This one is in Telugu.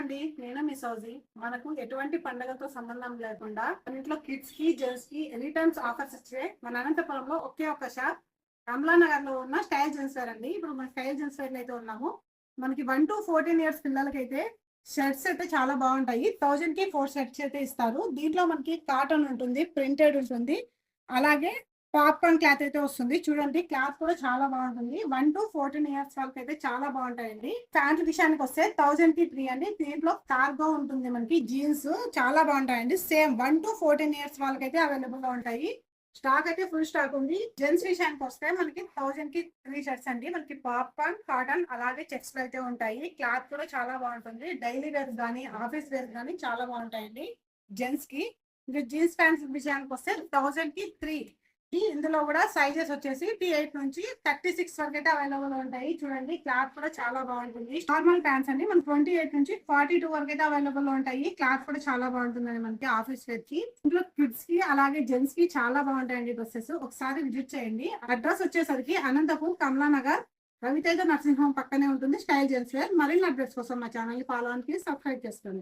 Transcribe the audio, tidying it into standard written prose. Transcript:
అండి. నేను మీ సౌజీ. మనకు ఎటువంటి పండగలతో సంబంధం లేకుండా మన ఇంట్లో కిడ్స్ కి, జెంట్స్ కి ఎనీ టైమ్స్ ఆఫర్స్ ఇచ్చే మన అనంతపురంలో ఒకే ఒక్క షాప్ కమలానగర్ లో ఉన్న స్టైల్ జెంట్స్ వేర్ అండి. ఇప్పుడు మన స్టైల్ జెంట్స్ వేర్ అయితే ఉన్నాము. మనకి 1 to 14 ఇయర్స్ పిల్లలకైతే షర్ట్స్ అయితే చాలా బాగుంటాయి. 1000 కి 4 షర్ట్స్ అయితే ఇస్తారు. దీంట్లో మనకి కాటన్ ఉంటుంది, ప్రింటెడ్ ఉంటుంది, అలాగే పాప్కార్న్ క్లాత్ అయితే వస్తుంది. చూడండి, క్లాత్ కూడా చాలా బాగుంటుంది. 1 to 14 ఇయర్స్ వాళ్ళకి అయితే చాలా బాగుంటాయండి. ప్యాంట్ విషయానికి వస్తే 1000 కి 3 అండి. దీంట్లో కార్గో ఉంటుంది, మనకి జీన్స్ చాలా బాగుంటాయండి. సేమ్ 1 to 14 ఇయర్స్ వాళ్ళకైతే అవైలబుల్ గా ఉంటాయి. స్టాక్ అయితే ఫుల్ స్టాక్ ఉంది. జెంట్స్ విషయానికి వస్తే మనకి 1000 కి 3 షర్ట్స్ అండి. మనకి పాప్కార్న్, కాటన్, అలాగే చెక్స్ అయితే ఉంటాయి. క్లాత్ కూడా చాలా బాగుంటుంది. డైలీ వేర్ కానీ ఆఫీస్ వేర్ కానీ చాలా బాగుంటాయండి జెంట్స్ కి. ఇంకా జీన్స్ ప్యాంట్స్ విషయానికి వస్తే 1000 కి 3. ఇందులో కూడా సైజెస్ వచ్చేసి T8 నుంచి 36 వరకు అయితే అవైలబుల్ ఉంటాయి. చూడండి, క్లాత్ కూడా చాలా బాగుంటుంది. నార్మల్ ప్యాంట్స్ అండి మనకి 28 నుంచి 42 వరకు అయితే అవైలబుల్ ఉంటాయి. క్లాత్ కూడా చాలా బాగుంటుందండి మనకి ఆఫీస్ వేర్ కి. ఇంట్లో కిడ్స్ కి అలాగే జెంట్స్ కి చాలా బాగుంటాయండి డ్రెస్సెస్. ఒకసారి విజిట్ చేయండి. అడ్రస్ వచ్చేసరికి అనంతపూర్ కమలానగర్ రవితేజ నర్సింగ్ హోమ్ పక్కనే ఉంటుంది స్టైల్ జెంట్స్ వేర్. మరిన్ని అడ్రస్ కోసం మా ఛానల్ ని ఫాలో అని సబ్స్క్రైబ్ చేసుకోండి.